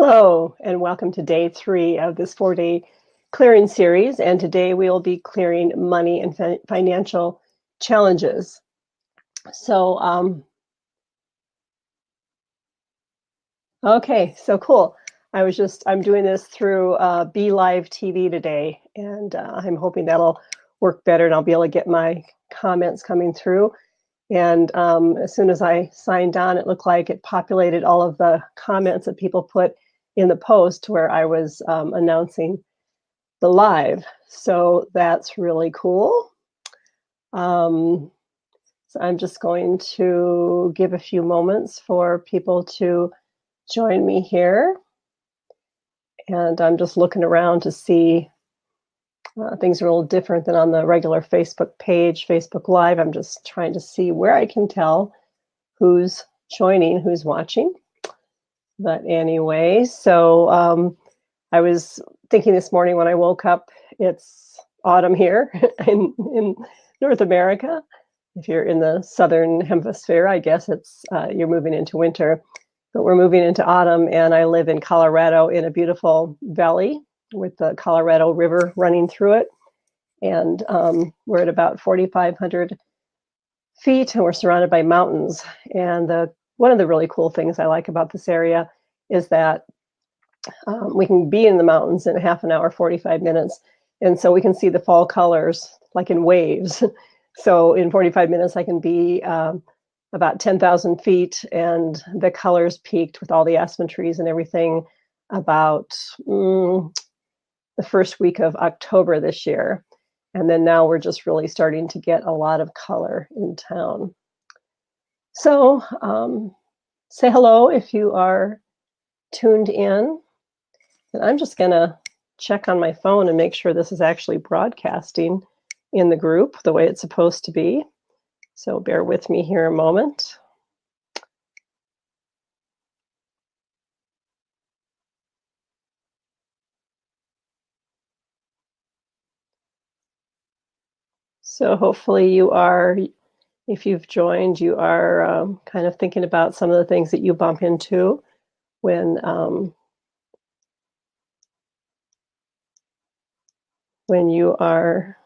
Hello, and welcome to day 3 of this 4-day clearing series. And today we will be clearing money and financial challenges. So, okay, so cool. I'm doing this through Be Live TV today, and I'm hoping that'll work better and I'll be able to get my comments coming through. And as soon as I signed on, it looked like it populated all of the comments that people put in the post where I was announcing the live. So that's really cool. So I'm just going to give a few moments for people to join me here. And I'm just looking around to see things are a little different than on the regular Facebook page, Facebook Live. I'm just trying to see where I can tell who's joining, who's watching. But anyway, so I was thinking this morning when I woke up, it's autumn here in North America. If you're in the southern hemisphere, I guess it's you're moving into winter, but we're moving into autumn. And I live in Colorado in a beautiful valley with the Colorado River running through it. And we're at about 4,500 feet, and we're surrounded by mountains. And one of the really cool things I like about this area is that we can be in the mountains in half an hour, 45 minutes. And so we can see the fall colors like in waves. So in 45 minutes, I can be about 10,000 feet, and the colors peaked with all the aspen trees and everything about the first week of October this year. And then now we're just really starting to get a lot of color in town. So say hello if you are tuned in. And I'm just going to check on my phone and make sure this is actually broadcasting in the group the way it's supposed to be. So bear with me here a moment. So hopefully you are, if you've joined, you are kind of thinking about some of the things that you bump into when you are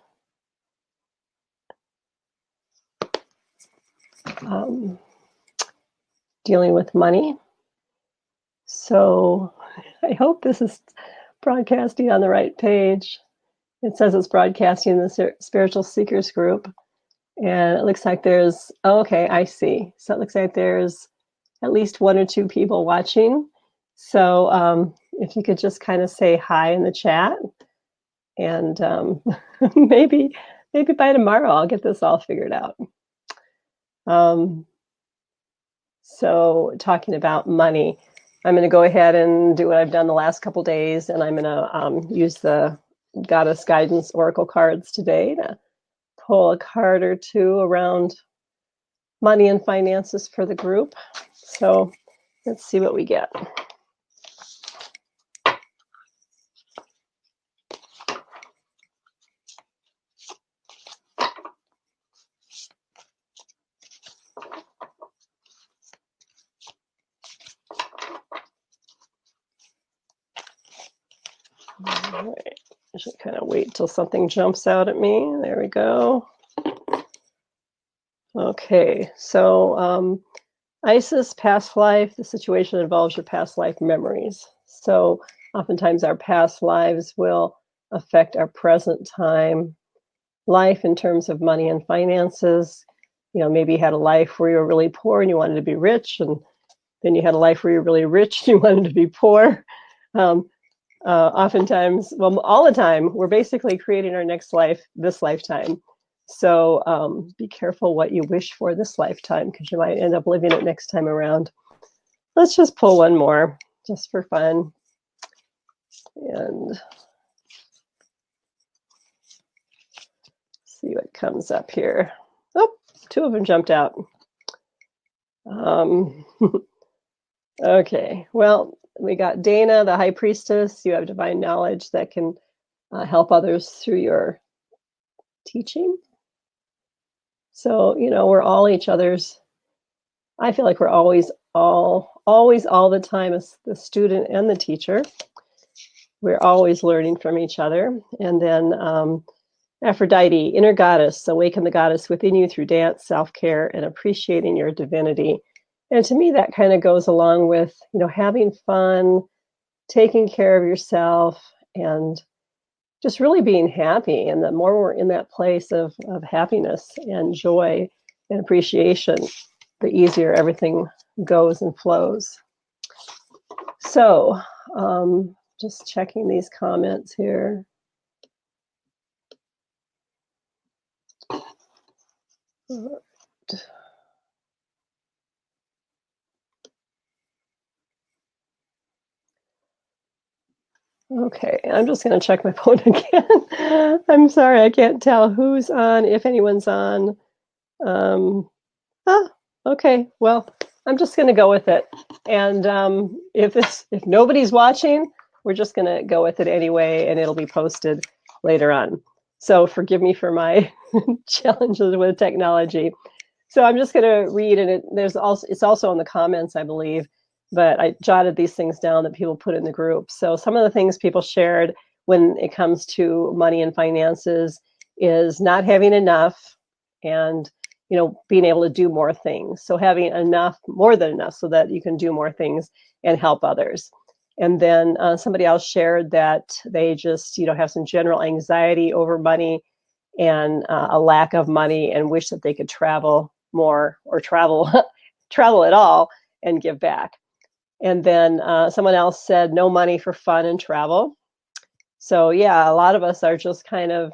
dealing with money. So I hope this is broadcasting on the right page. It says it's broadcasting in the Spiritual Seekers group. And it looks like there's, okay, I see. So it looks like there's at least 1 or 2 people watching. So if you could just kind of say hi in the chat, and maybe by tomorrow I'll get this all figured out. So talking about money, I'm going to go ahead and do what I've done the last couple days, and I'm going to use the Goddess Guidance Oracle cards today to pull a card or two around money and finances for the group. So let's see what we get. All right. I should kind of wait till something jumps out at me. There we go. Okay, so Isis, past life, the situation involves your past life memories. So oftentimes our past lives will affect our present time life in terms of money and finances. You know, maybe you had a life where you were really poor and you wanted to be rich, and then you had a life where you're really rich and you wanted to be poor. Oftentimes, well, all the time, we're basically creating our next life this lifetime. So be careful what you wish for this lifetime, because you might end up living it next time around. Let's just pull one more just for fun. And see what comes up here. Oh, 2 of them jumped out. Okay, well, we got Dana, the High Priestess. You have divine knowledge that can help others through your teaching. So, you know, we're all each other's. I feel like we're always all always, all the time, as the student and the teacher. We're always learning from each other. And then Aphrodite, inner goddess, awaken the goddess within you through dance, self-care, and appreciating your divinity. And to me, that kind of goes along with, having fun, taking care of yourself, and just really being happy. And the more we're in that place of happiness and joy and appreciation, the easier everything goes and flows. So, just checking these comments here. Okay, I'm just going to check my phone again. I'm sorry, I can't tell who's on, if anyone's on. Um, okay, well, I'm just going to go with it. And if nobody's watching, we're just going to go with it anyway, and it'll be posted later on. So forgive me for my challenges with technology. So I'm just going to read, and it's also in the comments, I believe, but I jotted these things down that people put in the group. So some of the things people shared when it comes to money and finances is not having enough, and being able to do more things. So having enough, more than enough, so that you can do more things and help others. And then somebody else shared that they just have some general anxiety over money and a lack of money, and wish that they could travel more, or travel travel at all, and give back. And then someone else said no money for fun and travel. So yeah, a lot of us are just kind of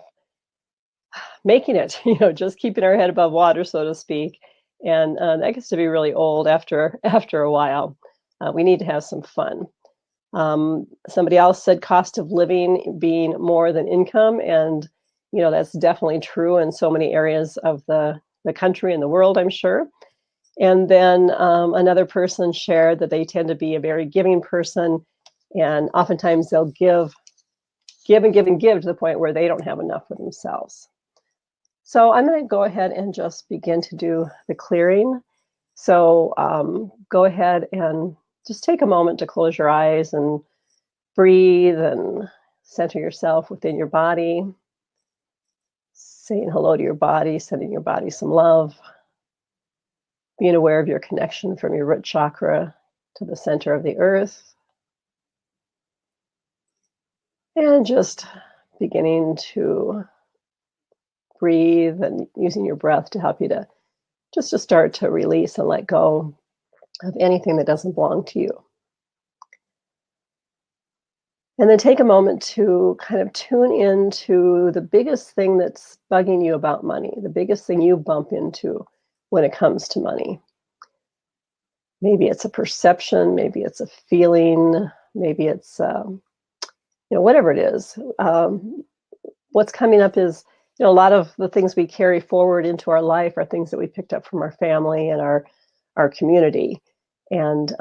making it, just keeping our head above water, so to speak. And that gets to be really old after a while. We need to have some fun. Somebody else said cost of living being more than income, and that's definitely true in so many areas of the country and the world, I'm sure. And then another person shared that they tend to be a very giving person, and oftentimes they'll give and give and give to the point where they don't have enough for themselves. So I'm going to go ahead and just begin to do the clearing. So go ahead and just take a moment to close your eyes and breathe and center yourself within your body, saying hello to your body, sending your body some love, being aware of your connection from your root chakra to the center of the earth, and just beginning to breathe and using your breath to help you to start to release and let go of anything that doesn't belong to you. And then take a moment to kind of tune into the biggest thing that's bugging you about money, the biggest thing you bump into when it comes to money. Maybe it's a perception, maybe it's a feeling, maybe it's, whatever it is. What's coming up is, a lot of the things we carry forward into our life are things that we picked up from our family and our community. And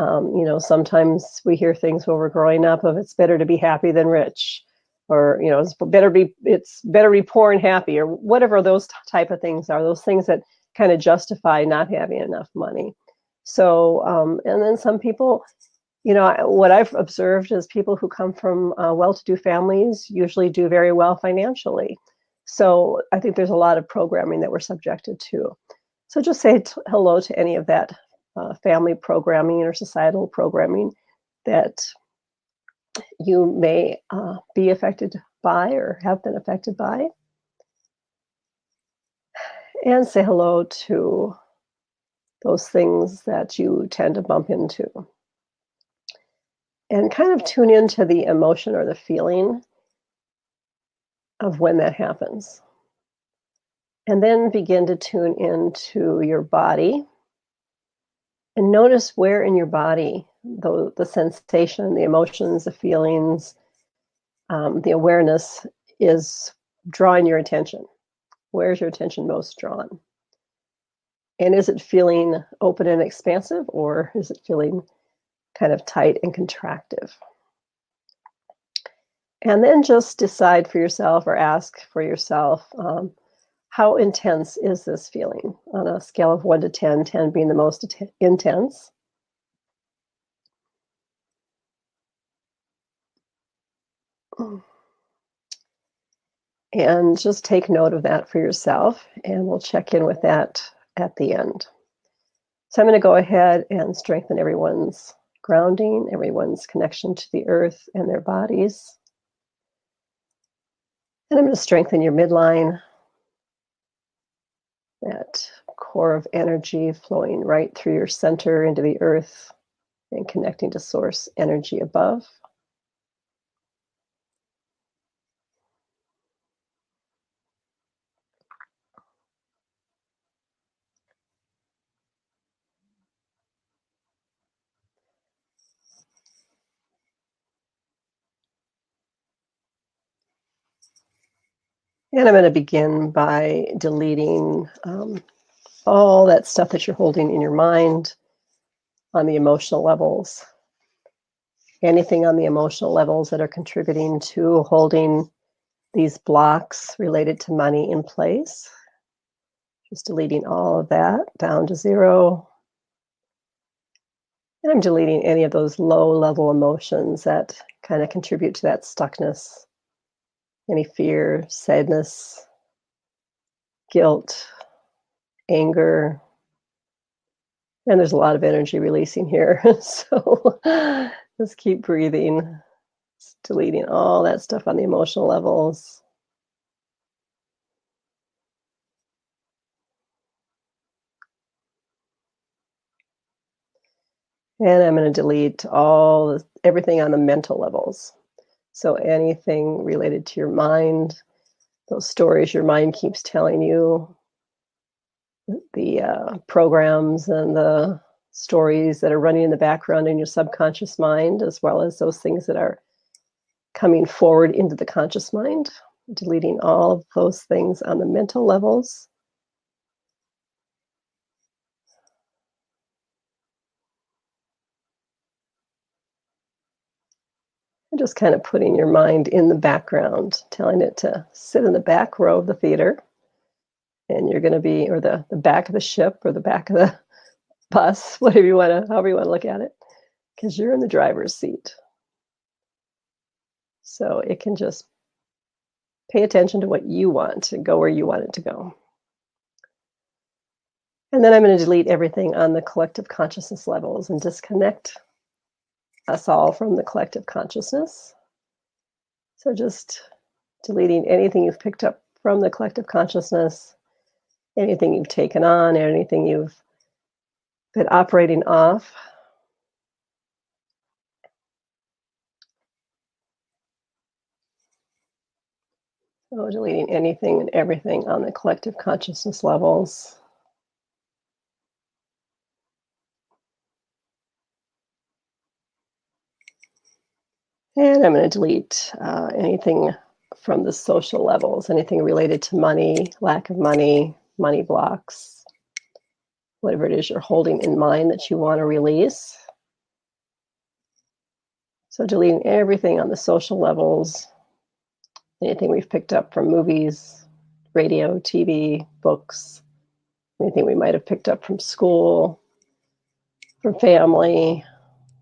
sometimes we hear things when we're growing up of, it's better to be happy than rich, or it's better be poor and happy, or whatever those type of things are. Those things that kind of justify not having enough money. So and then some people, what I've observed is people who come from well-to-do families usually do very well financially. So I think there's a lot of programming that we're subjected to. So just say hello to any of that family programming or societal programming that you may be affected by or have been affected by. And say hello to those things that you tend to bump into. And kind of tune into the emotion or the feeling of when that happens. And then begin to tune into your body and notice where in your body the sensation, the emotions, the feelings, the awareness is drawing your attention. Where's your attention most drawn? And is it feeling open and expansive, or is it feeling kind of tight and contractive? And then just decide for yourself, or ask for yourself, how intense is this feeling on a scale of 1 to 10, 10 being the most intense? And just take note of that for yourself, and we'll check in with that at the end. So I'm going to go ahead and strengthen everyone's grounding, everyone's connection to the earth and their bodies. And I'm going to strengthen your midline, that core of energy flowing right through your center into the earth and connecting to source energy above. And I'm going to begin by deleting all that stuff that you're holding in your mind on the emotional levels. Anything on the emotional levels that are contributing to holding these blocks related to money in place. Just deleting all of that down to zero. And I'm deleting any of those low level emotions that kind of contribute to that stuckness. Any fear, sadness, guilt, anger. And there's a lot of energy releasing here. So just keep breathing, just deleting all that stuff on the emotional levels. And I'm going to delete everything on the mental levels. So anything related to your mind, those stories your mind keeps telling you, the programs and the stories that are running in the background in your subconscious mind, as well as those things that are coming forward into the conscious mind, deleting all of those things on the mental levels. And just kind of putting your mind in the background, telling it to sit in the back row of the theater. And you're going to be, or the back of the ship, or the back of the bus, whatever you want to, however you want to look at it, because you're in the driver's seat. So it can just pay attention to what you want and go where you want it to go. And then I'm going to delete everything on the collective consciousness levels and disconnect us all from the collective consciousness. So just deleting anything you've picked up from the collective consciousness, anything you've taken on, anything you've been operating off. So deleting anything and everything on the collective consciousness levels. And I'm going to delete anything from the social levels, anything related to money, lack of money, money blocks, whatever it is you're holding in mind that you want to release. So deleting everything on the social levels, anything we've picked up from movies, radio, TV, books, anything we might have picked up from school, from family,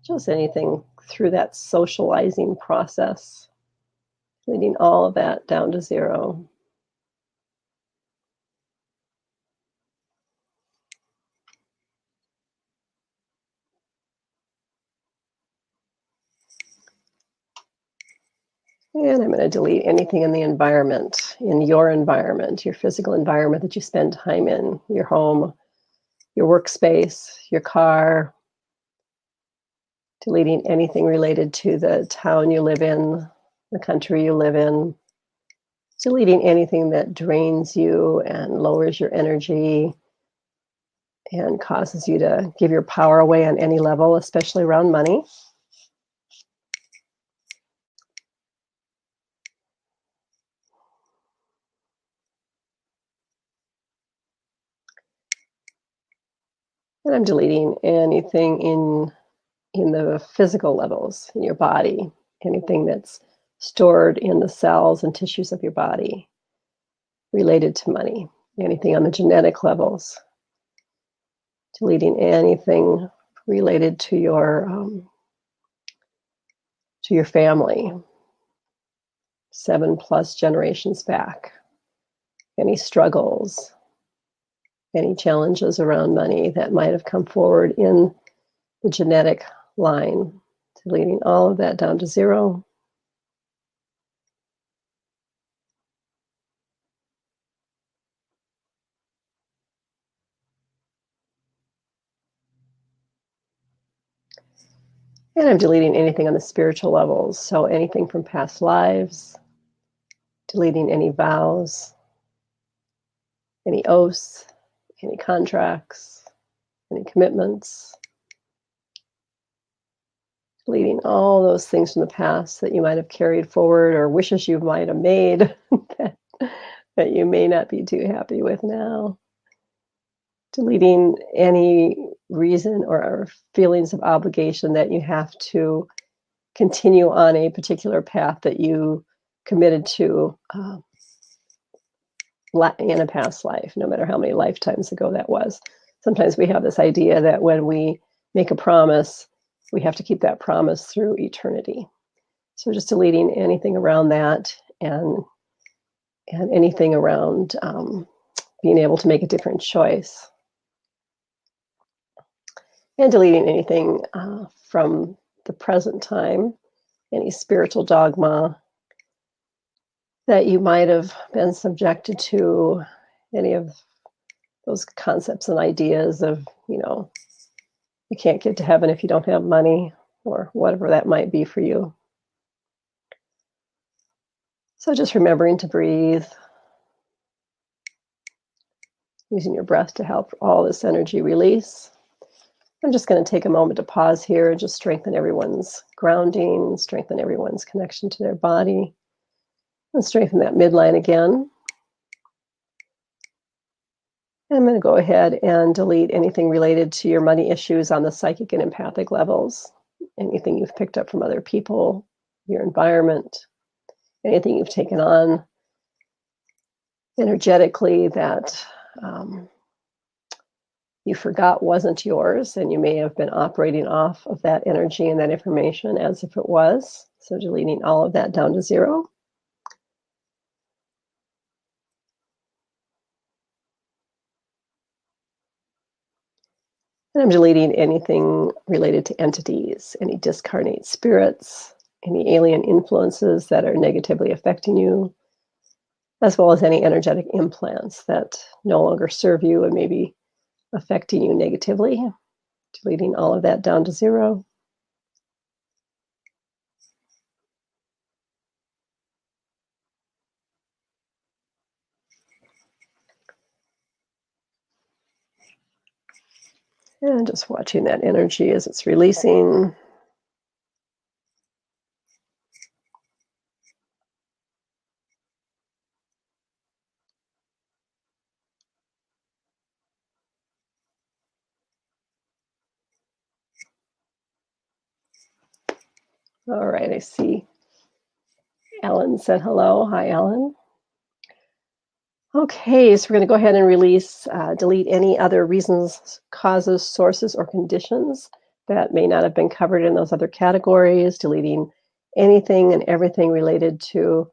just anything through that socializing process, leading all of that down to zero. And I'm going to delete anything in the environment, in your physical environment that you spend time in, your home, your workspace, your car, deleting anything related to the town you live in, the country you live in, deleting anything that drains you and lowers your energy and causes you to give your power away on any level, especially around money. And I'm deleting anything in the physical levels in your body, anything that's stored in the cells and tissues of your body related to money, anything on the genetic levels, deleting anything related to your family, 7+ generations back. Any struggles, any challenges around money that might have come forward in the genetic line, deleting all of that down to 0. And I'm deleting anything on the spiritual levels, so anything from past lives, deleting any vows, any oaths, any contracts, any commitments, deleting all those things from the past that you might have carried forward or wishes you might have made that, that you may not be too happy with now. Deleting any reason or feelings of obligation that you have to continue on a particular path that you committed to in a past life, no matter how many lifetimes ago that was. Sometimes we have this idea that when we make a promise, we have to keep that promise through eternity. So just deleting anything around that and anything around being able to make a different choice. And deleting anything from the present time, any spiritual dogma that you might have been subjected to, any of those concepts and ideas of, you can't get to heaven if you don't have money, or whatever that might be for you. So just remembering to breathe, using your breath to help all this energy release. I'm just going to take a moment to pause here and just strengthen everyone's grounding, strengthen everyone's connection to their body, and strengthen that midline again. And I'm going to go ahead and delete anything related to your money issues on the psychic and empathic levels, anything you've picked up from other people, your environment, anything you've taken on energetically that you forgot wasn't yours, and you may have been operating off of that energy and that information as if it was. So deleting all of that down to 0. And I'm deleting anything related to entities, any discarnate spirits, any alien influences that are negatively affecting you, as well as any energetic implants that no longer serve you and may be affecting you negatively. Deleting all of that down to 0. And just watching that energy as it's releasing. All right, I see Ellen said hello. Hi, Ellen. Okay, so we're going to go ahead and release, delete any other reasons, causes, sources, or conditions that may not have been covered in those other categories, deleting anything and everything related to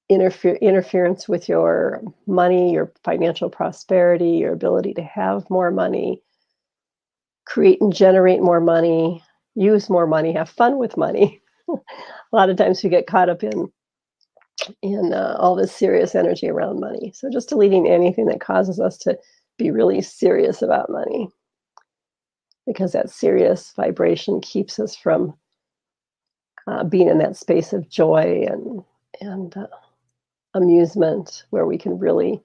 interference with your money, your financial prosperity, your ability to have more money, create and generate more money, use more money, have fun with money. A lot of times we get caught up in all this serious energy around money. So just deleting anything that causes us to be really serious about money, because that serious vibration keeps us from being in that space of joy and amusement, where we can really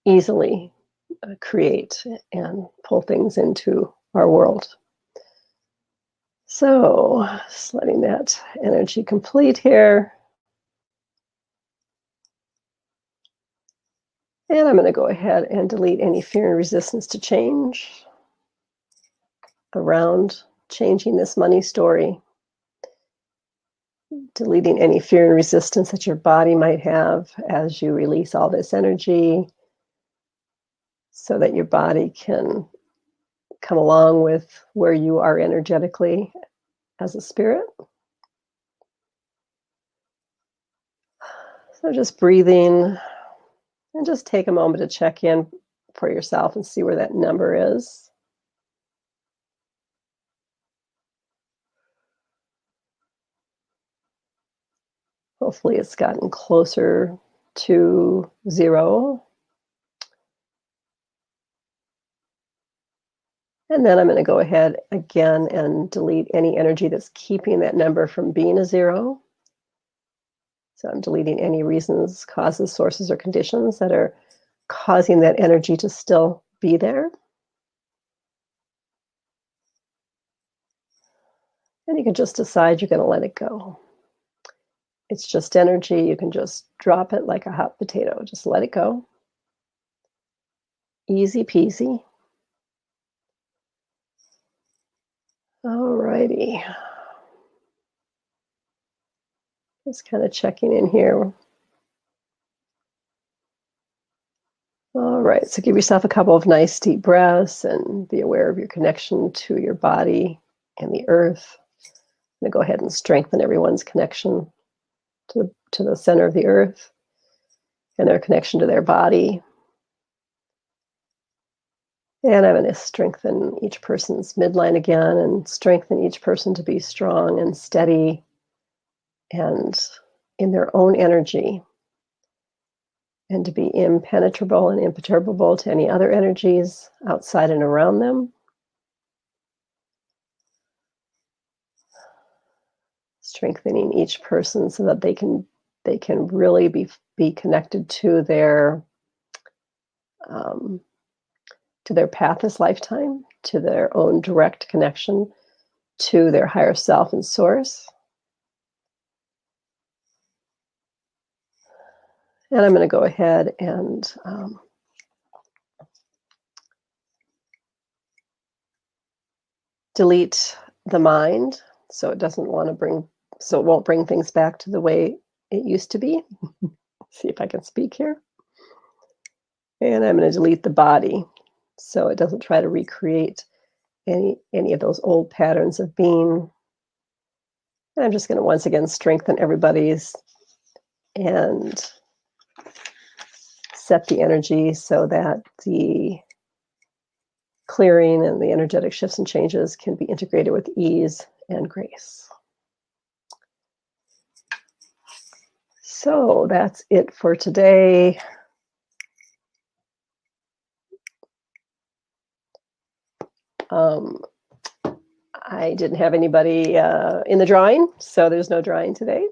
easily create and pull things into our world. So just letting that energy complete here. And I'm going to go ahead and delete any fear and resistance to change around changing this money story. Deleting any fear and resistance that your body might have as you release all this energy, so that your body can come along with where you are energetically as a spirit. So just breathing and just take a moment to check in for yourself and see where that number is. Hopefully it's gotten closer to 0. And then I'm going to go ahead again and delete any energy that's keeping that number from being a 0. So I'm deleting any reasons, causes, sources, or conditions that are causing that energy to still be there. And you can just decide you're going to let it go. It's just energy. You can just drop it like a hot potato. Just let it go. Easy peasy. All righty. Just kind of checking in here. All right, so give yourself a couple of nice deep breaths and be aware of your connection to your body and the earth. I'm going to go ahead and strengthen everyone's connection to the center of the earth and their connection to their body. And I'm going to strengthen each person's midline again and strengthen each person to be strong and steady and in their own energy, and to be impenetrable and imperturbable to any other energies outside and around them. Strengthening each person so that they can really be connected to their path this lifetime, to their own direct connection to their higher self and source. And I'm going to go ahead and delete the mind so it won't bring things back to the way it used to be. See if I can speak here. And I'm going to delete the body so it doesn't try to recreate any of those old patterns of being. And I'm just going to once again strengthen everybody's and set the energy so that the clearing and the energetic shifts and changes can be integrated with ease and grace. So that's it for today. I didn't have anybody in the drawing, so there's no drawing today.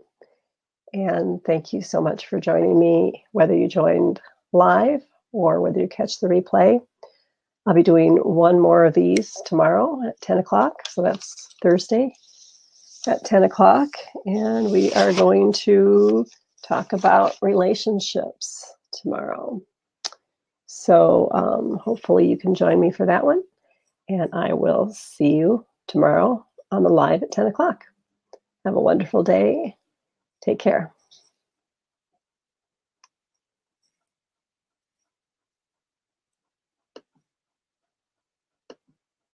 And thank you so much for joining me, whether you joined live or whether you catch the replay. I'll be doing one more of these tomorrow at 10 o'clock. So that's Thursday at 10 o'clock. And we are going to talk about relationships tomorrow. So hopefully you can join me for that one. And I will see you tomorrow on the live at 10 o'clock. Have a wonderful day. Take care.